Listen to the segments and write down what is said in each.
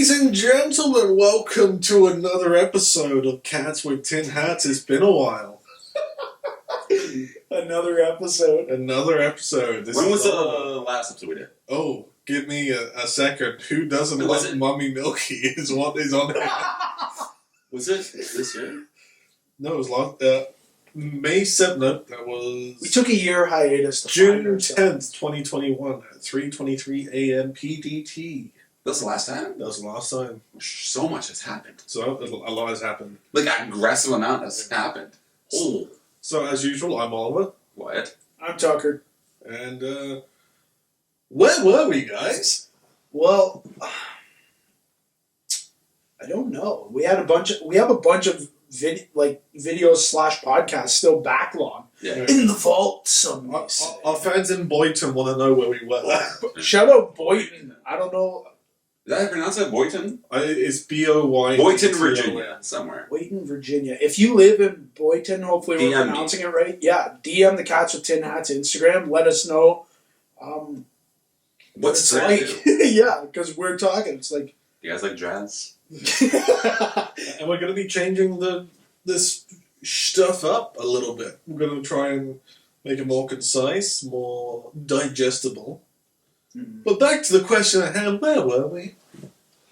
Ladies and gentlemen, welcome to another episode of Cats with Tin Hats. It's been a while. Another episode. Another episode. When was the last episode we did? Oh, give me a second. Who doesn't Was love it? Mummy Milky is what is on it. Was it this year? No, it was long. May 7th. No, that was We took a year hiatus to June find ourselves. 10th, 2021 at 3:23 a.m. PDT. That was the last time? That was the last time. So much has happened. So a lot has happened. Like, an aggressive amount has happened. Oh. So as usual, I'm Oliver. What? I'm Tucker. And where were we, guys? Well, I don't know. We have a bunch of videos / podcasts still backlog Yeah. in the vault. Some Our fans in Boyton want to know where we were. shout out Boyton. I don't know. Is that how you pronounce it? Boyton? It's B-O-Y. Boyton, Virginia. Somewhere. Boyton, Virginia. If you live in Boyton, hopefully we're DM me. pronouncing it right. Yeah, DM the Cats with Tin Hats Instagram. Let us know. What's it's it like? Yeah, because we're talking. It's like. You guys like jazz? And we're going to be changing this stuff up a little bit. We're going to try and make it more concise, more digestible. But back to the question at hand, where were we?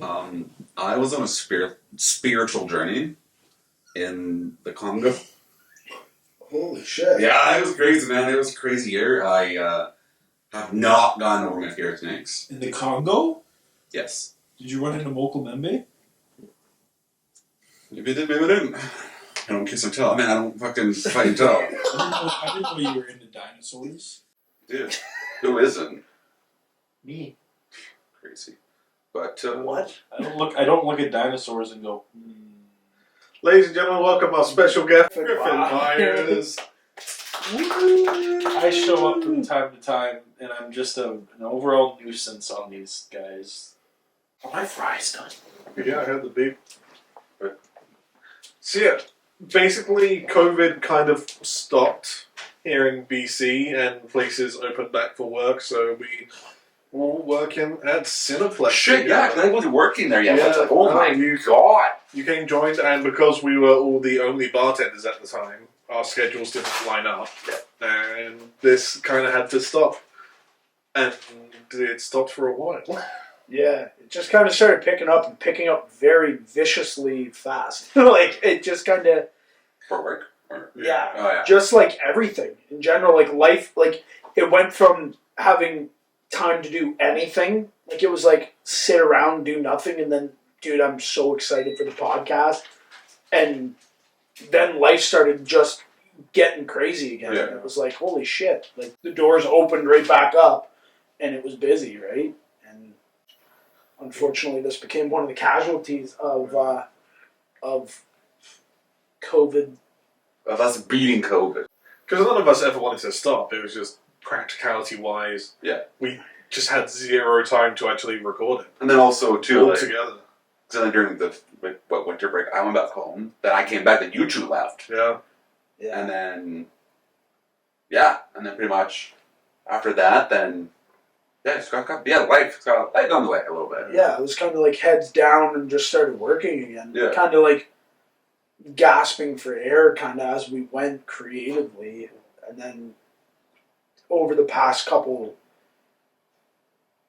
I was on a spiritual journey in the Congo. Holy shit. Yeah, it was crazy, man. It was a crazy year. I have not gotten over my fear of snakes. In the Congo? Yes. Did you run into Moko Membe? Maybe I did, maybe I didn't. I don't kiss and tell. Man, I don't fucking fight and tell. I didn't know you were into dinosaurs. Dude, who isn't? Me. Crazy. But, What? I don't look at dinosaurs and go, Ladies and gentlemen, welcome our special guest, Griffin Wow. Myers. I show up from time to time and I'm just an overall nuisance on these guys. Are my fries done? Yeah, I heard the beep. So yeah, basically COVID kind of stopped here in BC and places opened back for work, so we were all working at Cineplex. shit, yeah, 'cause I wasn't working there yet. Yeah, I was like, oh no, my you- god. You came joined, and because we were all the only bartenders at the time, our schedules didn't line up, and this kind of had to stop. And it stopped for a while. Yeah, it just kind of started picking up very viciously fast. Like, it just kind of, For work? Or, yeah, Oh, yeah. just like everything in general, like life, like it went from having time to do anything, like it was like sit around, do nothing, and then, dude, I'm so excited for the podcast. And then life started just getting crazy again. Yeah. And it was like, holy shit, like the doors opened right back up and it was busy, right? And unfortunately, this became one of the casualties of COVID. Of us beating COVID. Because none of us ever wanted to stop. It was just practicality-wise. Yeah. We just had zero time to actually record it And then also, too, all like, together. because then during the winter break, I went back home. Then I came back, then you two left. Yeah. Yeah. And then, pretty much after that, then, life got light on the way a little bit. Yeah, it was kind of like heads down and just started working again. Yeah. Kind of like gasping for air, kind of as we went creatively. And then over the past couple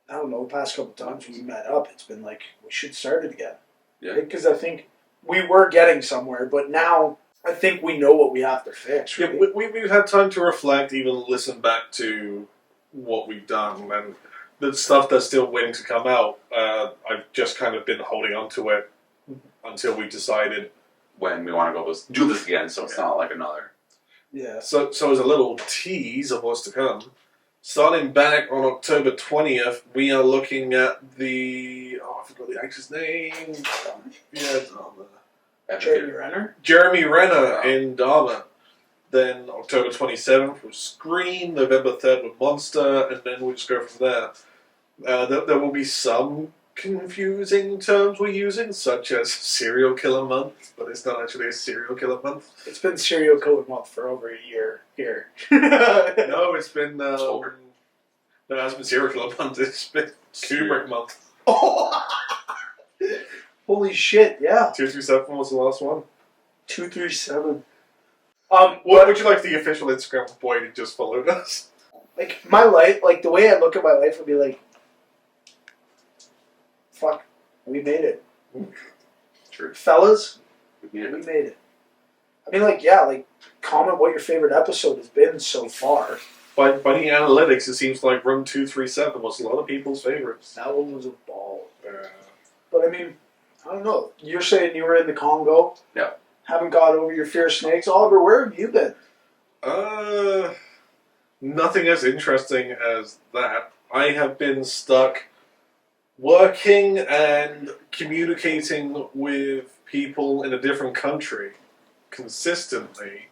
times we met up, it's been like, we should start it again. Yeah. Because I think we were getting somewhere, but now I think we know what we have to fix. Yeah, Right? we've had time to reflect, even listen back to what we've done, and the stuff that's still waiting to come out. I've just kind of been holding on to it until we decided. When we want to do this again, so it's not like another. Yeah. So as a little tease of what's to come, starting back on October 20th, we are looking at I forgot the actor's name. Yeah, Jeremy Renner? Jeremy Renner in Dharma. Then October 27th with Scream, November 3rd with Monster, and then we'll just go from there. There will be some confusing terms we're using, such as serial killer month, but it's not actually a serial killer month. It's been serial killer month for over a year here. No, it's been October. no, it hasn't been serial killer month. It's been Kubrick month. Oh, Holy shit! Yeah, 237 was the last one. 237. What But would you like the official Instagram boy to just follow us? like my life, like the way I look at my life would be like, fuck, we made it, True. fellas. Yeah. We made it. I mean, like, yeah, like, comment what your favorite episode has been so far. By the analytics, it seems like Room 237 was a lot of people's favorites. That one was a ball. But I mean, I don't know. You're saying you were in the Congo. Yeah. Haven't got over your fear of snakes. Oliver, where have you been? Nothing as interesting as that. I have been stuck working and communicating with people in a different country consistently,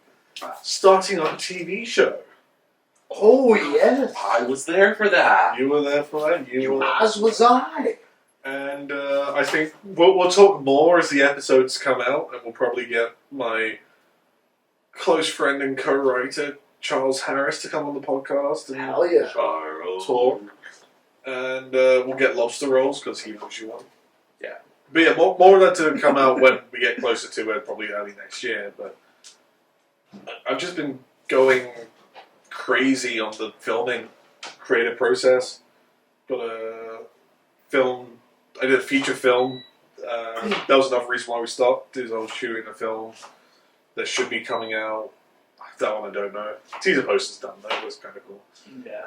starting on a TV show. Oh, yes. I was there for that. You were there for that. You were. As was I. And I think we'll talk more as the episodes come out, and we'll probably get my close friend and co-writer Charles Harris to come on the podcast and Hell yeah. Charles. talk. And we'll get lobster rolls because he knows you want. Yeah. But yeah, more of that to come out when we get closer to it, probably early next year. But I've just been going crazy on the filming creative process. Got a film. I did a feature film. That was another reason why we stopped. Is I was shooting a film that should be coming out. That one I don't know. Teaser poster's done. That was kind of cool. Yeah.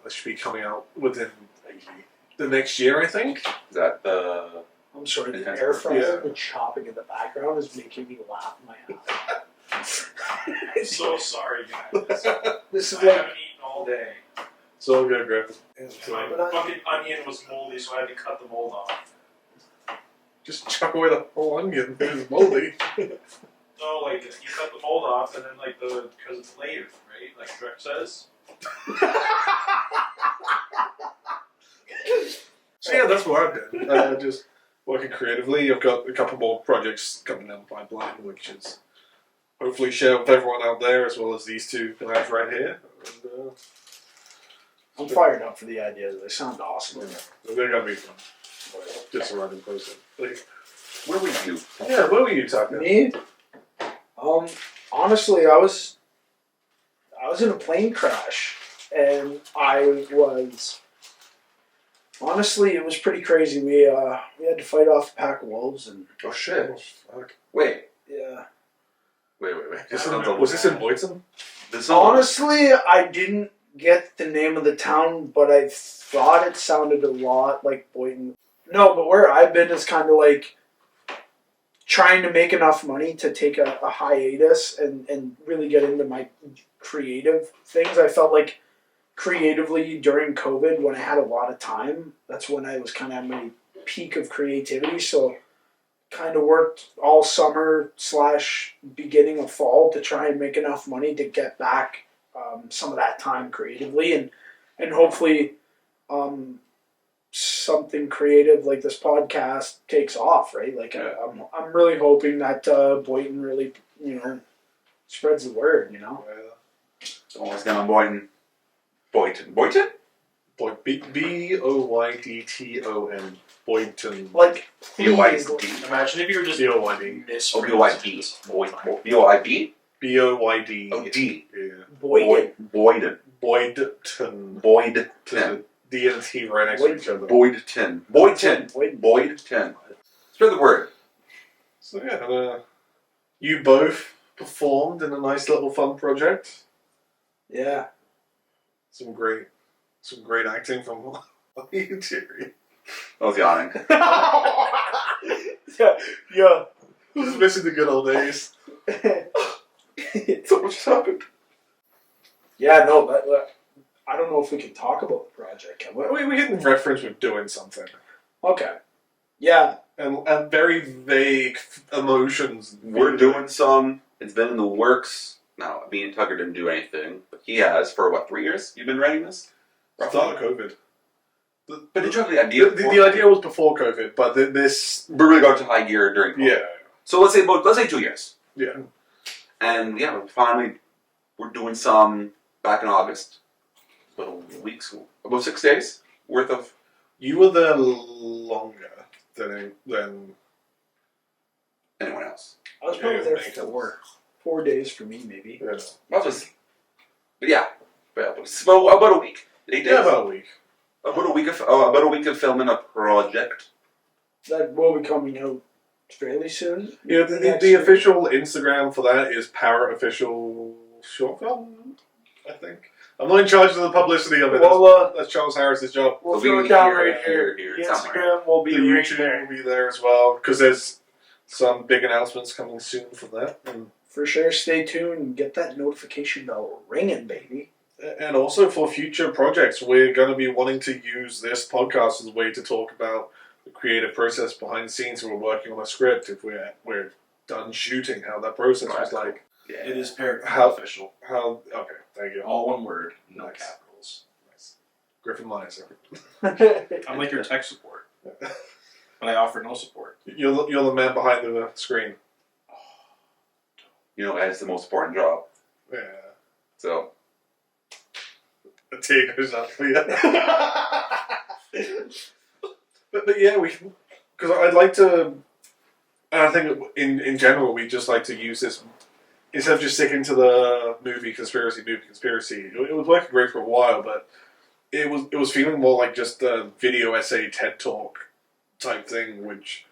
That should be coming out within the next year, I think. Is that the... I'm sorry, the Yeah. air fryer Yeah. and the chopping in the background is making me laugh my ass. I'm so sorry, guys. This is I like, haven't eaten all day. So good, Griff. My fucking onion was moldy, so I had to cut the mold off. Just chuck away the whole onion. It's moldy. No, like, you cut the mold off, and then, like, because it's layered, right? Like Shrek says. So yeah, that's what I've been. Just working creatively. I've got a couple more projects coming down the pipeline, which is hopefully share with everyone out there, as well as these two guys right here. And, I'm fired up for the ideas. They sound awesome. they're gonna be fun. Just a random person. Like, Where were you? yeah, what were you talking about? Me? Honestly, I was in a plane crash, and I was honestly, it was pretty crazy. We had to fight off a pack of wolves, and Oh, shit. Fuck. Wait. yeah. Wait. Was this in Boyton? This Honestly, I didn't get the name of the town, but I thought it sounded a lot like Boynton. No, but where I've been is kind of like trying to make enough money to take a hiatus and really get into my creative things. I felt like creatively during COVID, when I had a lot of time, that's when I was kind of at my peak of creativity. So kind of worked all summer / beginning of fall to try and make enough money to get back some of that time creatively, and hopefully something creative like this podcast takes off, right? Like I'm really hoping that Boynton really, spreads the word, Almost gonna Boynton. Boynton? B-O-Y-D-T-O-N. Boyton. Like B-O-Y-D. Imagine if you were just B-O-Y-D. Oh, B-O-Y-D. B-O-Y-D? B-O-Y-D. Oh, D. Yeah. Boynton. Boyden. Boydton. Boydton. D and T right next to each other. Boydton. Boynton. Boydton. Spread the word. So yeah, you both performed in a nice little fun project. Yeah. Some great acting from you, Jerry. I was yawning. yeah. Just missing the good old days. So much happened. Yeah, no, but I don't know if we can talk about the project, can we? We can reference with doing something. Okay. Yeah. And very vague emotions. We're doing some. It's been in the works. Now, me and Tucker didn't do anything, but he has for 3 years? You've been writing this? Start of COVID. But did you have the idea? The idea was before COVID, but this. We really got to high gear during COVID. Yeah. So let's say 2 years. Yeah. And yeah, we're doing some back in August. About 6 days worth of. You were there longer then Anyone else? I was probably Yeah, there makes for 4 days for me, maybe. yeah, Well, but yeah, so about a week. 8 days. yeah, about a week. About a week of filming a project. That will be coming out fairly soon. Yeah, Next the year. official Instagram for that is Parrot Official Short Film, I think. I'm not in charge of the publicity of it. Well, That's Charles Harris's job. we'll It'll throw be it down here, right here. The somewhere. Instagram will be The right YouTube there. will be there as well, because there's some big announcements coming soon from that. For sure, stay tuned and get that notification bell ringing, baby. And also for future projects, we're going to be wanting to use this podcast as a way to talk about the creative process behind the scenes. We're working on a script. If we're done shooting, how that process was Right. like. Yeah. It is paired How- official. How okay, thank you. All one word, no Nice. capitals. Nice. Griffin Lizer. I'm like your tech support, but I offer no support. You're the man behind the screen. You know, it's the most important job. Yeah. So The tea goes up for you. but yeah, because I'd like to, and I think in general we just like to use this instead of just sticking to the movie conspiracy. It was working great for a while, but it was feeling more like just a video essay TED talk type thing, which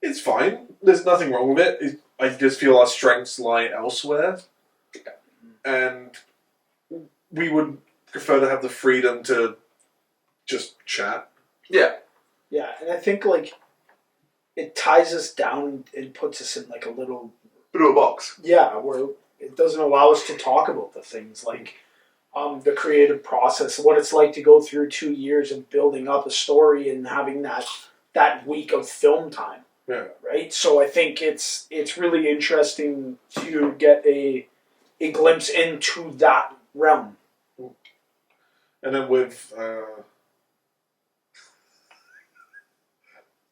it's fine. There's nothing wrong with it. I just feel our strengths lie elsewhere, and we would prefer to have the freedom to just chat. yeah, Yeah, and I think like it ties us down and puts us in like a little bit of a box. where it doesn't allow us to talk about the things like the creative process, what it's like to go through 2 years of building up a story and having that week of film time. Yeah. Right? So I think it's really interesting to get a glimpse into that realm. And then with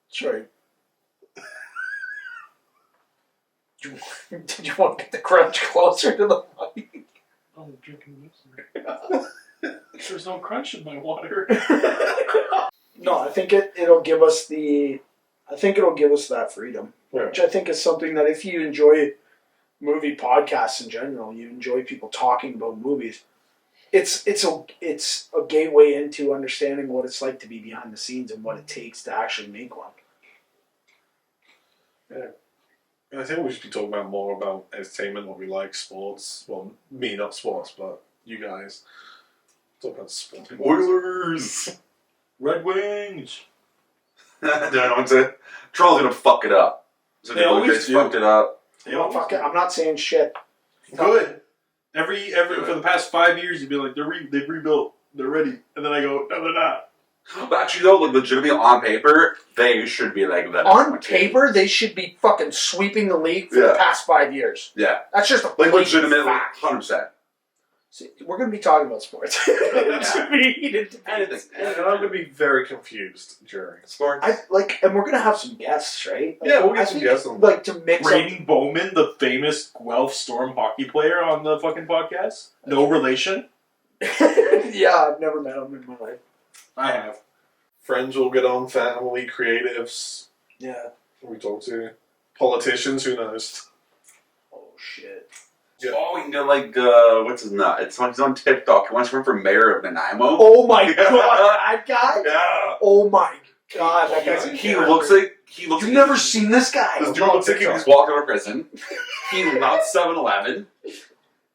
Sorry. Did you want to get the crunch closer to the mic? I'm drinking this. There's no crunch in my water. No, I think it'll give us that freedom, Yeah. which I think is something that if you enjoy movie podcasts in general, you enjoy people talking about movies. It's a gateway into understanding what it's like to be behind the scenes and what it takes to actually make one. And I think we should be talking about more about entertainment, what we like, sports. Well, me not sports, but you guys talk about sports. Oilers. Red Wings. No one's it. Charles gonna fuck it up. So They the Blue always Jays do. fucked it up. They Well, always fuck it, do. I'm not saying shit. Good. Every for the past 5 years, you'd be like, they've rebuilt, they're ready, and then I go, no, they're not. But actually, though, like legitimately on paper, they should be like that. On paper, they should be fucking sweeping the league for the Yeah. past 5 years. Yeah, That's just a like blatant legitimately, fact. 100%. See, we're going to be talking about sports. It's gonna be heated debates. And I'm going to be very confused during. Sports. And we're gonna have some guests, right? Like, Yeah, we'll get I some think, guests on. Like to mix Braden Bowman, the famous Guelph Storm hockey player on the fucking podcast. No relation. up. Yeah, I've never met him in my life. I have. Friends will get on, family, creatives. Yeah. We talk to politicians, who knows? Oh shit. Yeah. Oh, you know, like, what's his nut? He's on TikTok. He wants to run for mayor of Nanaimo. Oh my god, that guy! Yeah. Oh my god, that guy's a He character. looks like, You've never seen this guy. This Let's dude go looks like he TikTok. just walked out of prison. He loves 7-Eleven.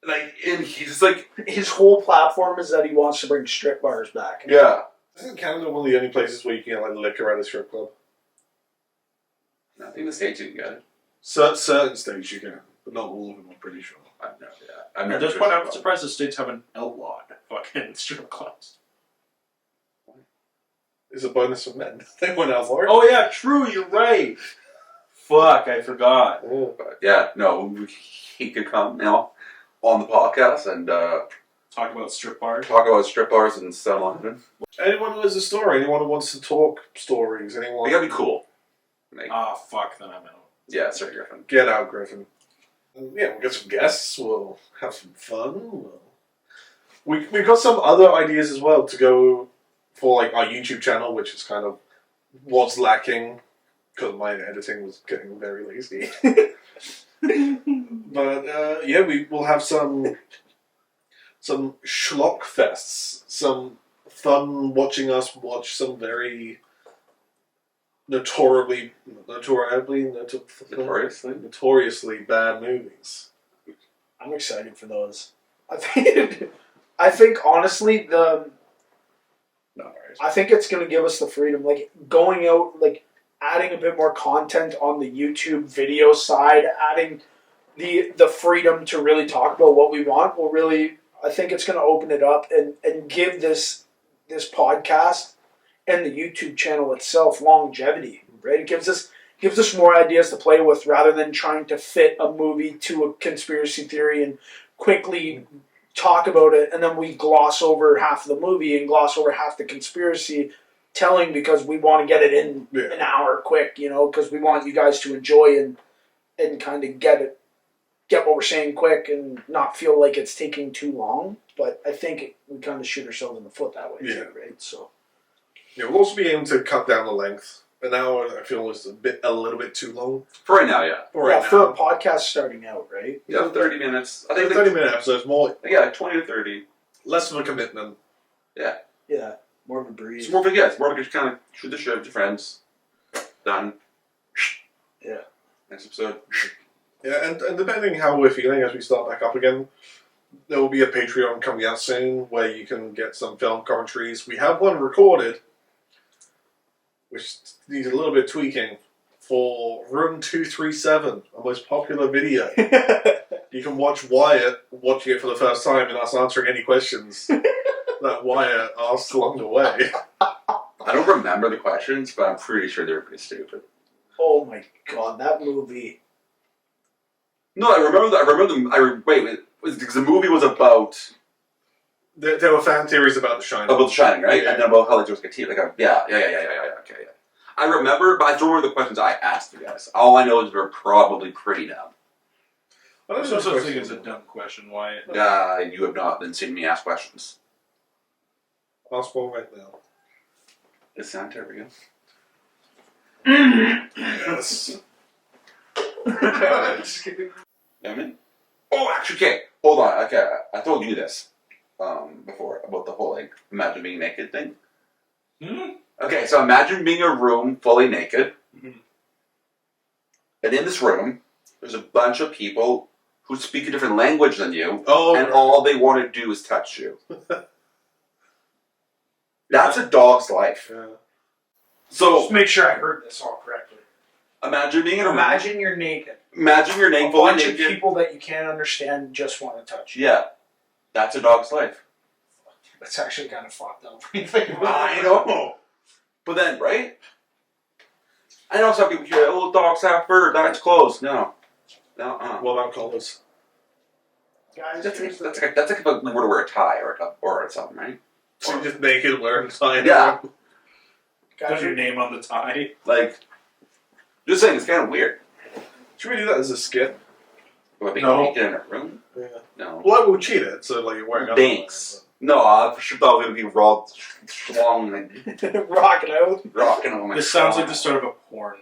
Like, and he's just like, His whole platform is that he wants to bring strip bars back. yeah. Isn't Canada one of the only places where you can get like liquor at a strip club? I think the States you can get it. Certain states you can, but not all of them. I'm pretty sure. I know, yeah. I've At never this been point, to I'm a surprised the states haven't outlawed fucking strip clubs. It's a bonus for men. They went out for it. Oh yeah, true. You're right. Fuck, I forgot. Yeah. But yeah, no, he could come, you know, on the podcast and Talk about strip bars. talk about strip bars and 7-Eleven. Anyone who has a story, anyone who wants to talk stories, anyone. They gotta be cool. Like, Ah, fuck. Then I'm out. yeah, sorry, Griffin. Get out, Griffin. Yeah, we'll get some guests. We'll have some fun. We've got some other ideas as well to go for like our YouTube channel, which is kind of what's lacking because my editing was getting very lazy. But yeah, we will have some schlock fests, some fun watching us watch some very notoriously bad movies. I'm excited for those. I think honestly I think it's going to give us the freedom, like going out, like adding a bit more content on the YouTube video side, adding the freedom to really talk about what we want will really, I think it's going to open it up and give this podcast and the YouTube channel itself longevity, right? It gives us more ideas to play with rather than trying to fit a movie to a conspiracy theory and quickly talk about it, and then we gloss over half the movie and gloss over half the conspiracy telling because we want to get it in an hour quick, because we want you guys to enjoy and kind of get what we're saying quick and not feel like it's taking too long. But I think we kind of shoot ourselves in the foot that way too, right? So yeah, we'll also be able to cut down the length. An hour, I feel, is a little bit too long. For right now, yeah. For a podcast starting out, right? Yeah, 30 minutes. I I think think 30-minute episodes, more Yeah, 20 to 30. less of a commitment. Yeah, more of a breeze. It's more of a, it's more of a just kind of shoot the shit with your friends. Done. Yeah. Next episode. Yeah, and depending how we're feeling as we start back up again, there will be a Patreon coming out soon where you can get some film commentaries. We have one recorded, which needs a little bit of tweaking, for Room 237, our most popular video. You can watch Wyatt watching it for the first time and us answering any questions that Wyatt asked along the way. I don't remember the questions, but I'm pretty sure they were pretty stupid. Oh my god, that movie. No, I remember them. Wait, because the movie was about There were fan theories about The Shining. The Shining, right? Yeah. And then about how they just get teeth. Okay, yeah. Okay, yeah. I remember, but I don't remember the questions I asked you guys. All I know is they're probably pretty dumb. I don't There's know no such if thing as a dumb question, Wyatt. You have not been seeing me ask questions. Ask one right now. It's Santa, here we go. Yes. Just kidding. You know what I mean? Oh, actually, okay. Hold on. Okay, I told you this before about the whole imagine being naked thing. Okay, so imagine being in a room fully naked, and in this room, there's a bunch of people who speak a different language than you, and all they want to do is touch you. That's a dog's life. Yeah. So Just make sure I heard this all correctly. imagine being in a room. Imagine you're naked. Imagine you're A naked, fully bunch of naked. people that you can't understand just want to touch you. Yeah, that's a dog's life. That's actually kind of fucked up. When you think about I it. know. But then, right? I know some people hear, oh, dogs have fur, that's closed. No. What about collars? Guys, That's like if we were to wear a tie or something, right? So you're just naked wearing a tie. Yeah. Does your name on the tie? Like, just saying, it's kind of weird. Should we do that as a skit? What, being No. naked in a room? Yeah. No. Well, we'll cheat it, so like you're wearing Thanks. No, I for sure thought it was going to be raw, schlong, and rocking out. rocking on my This sounds like the start of a porn.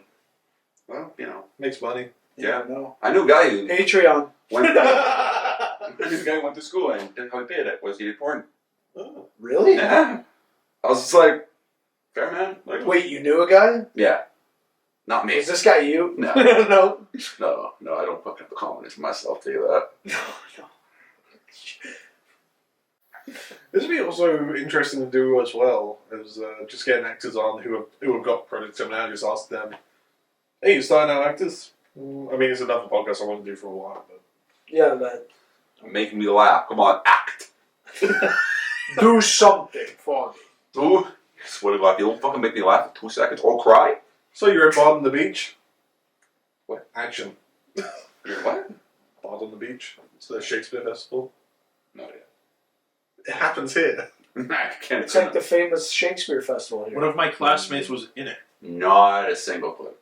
Well, you know. Makes money. Yeah. No. I knew a guy who Patreon. went I knew a guy who went to school and didn't how he paid it was he did porn. Oh. Really? Yeah. I was just like, fair man. Like, Wait, you knew a guy? yeah. Not me. Is this guy you? No. No. No, I don't fucking have the confidence in myself to do that. No. This would be also interesting to do as well, is just getting actors on who have got credits and now just ask them, hey, you starting out actors? I mean, it's another podcast I want to do for a while, but Yeah, but Making me laugh. Come on, act. do something for me. Dude, I swear to God, if you don't fucking make me laugh for 2 seconds or cry. so you're at Bard on the Beach? What? Action. What? Bard on the Beach. It's the Shakespeare Festival. No idea. It happens here. I can't It's like the famous Shakespeare Festival here. One of my classmates was in it. Not a single clue.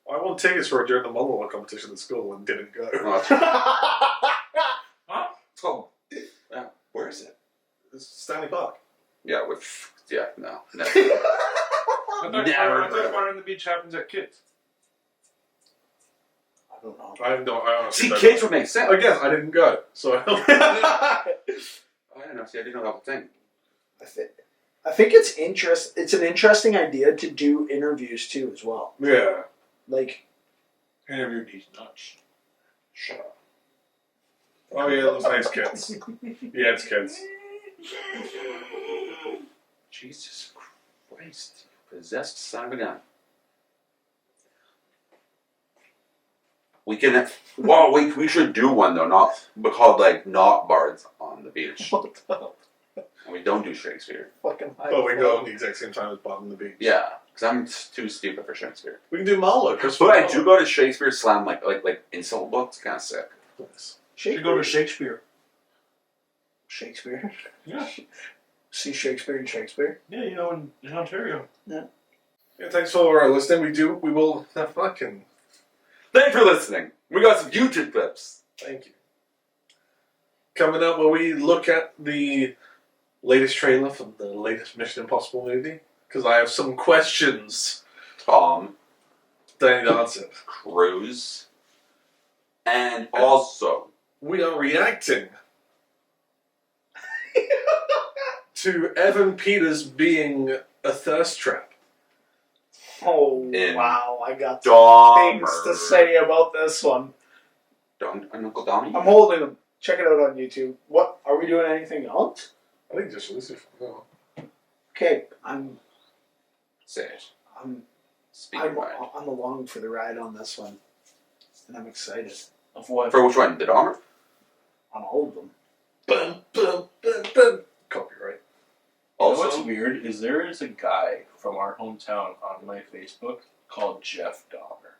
I won tickets for it during the monologue competition at school and didn't go. Oh, it's called. Yeah, where is it? It's Stanley Park. Yeah, with. Yeah, no. Never. I thought Never. Fire on the Beach happens at kids. don't know. I honestly See, don't kids know. would make sense. Again, I didn't go, so I don't I don't know. See, I didn't know that was a thing. I think it's It's an interesting idea to do interviews too, as well. Yeah. Like, Interview these nuts. Shut up. Oh yeah, those nice kids. Yeah, it's kids. Jesus Christ. Possessed son of a gun. We can. Well, we should do one though. Not called like not bards on the beach. what the And we don't do Shakespeare. fucking? But we go at the exact same time as Bob and the Beach. Yeah, because I'm too stupid for Shakespeare. We can do Marlowe. But I do go to Shakespeare Slam like insult books. Kind of sick. Nice. Should go to Shakespeare. Shakespeare. Yeah. See Shakespeare in Shakespeare. Yeah, you know, in Ontario. Yeah, thanks for listening. We will fucking Thanks for listening. We got some YouTube clips. thank you. Coming up, where we look at the latest trailer from the latest Mission Impossible movie, because I have some questions Tom that I need answered. Cruise. And also, We are reacting to Evan Peters being a thirst trap. Oh In wow! I got some Dahmer. things to say about this one. Uncle Donnie? I'm holding them. Check it out on YouTube. What are we doing? Anything else? I think just Lucifer. No. Okay, I'm Say it. I'm Speak I'm, your mind. I'm along for the ride on this one, and I'm excited Of what? For which one? The Dahmer? on all of them. Bum, bum, bum, bum. Copyright. You know what's Also, weird is there is a guy from our hometown on my Facebook called Jeff Dahmer.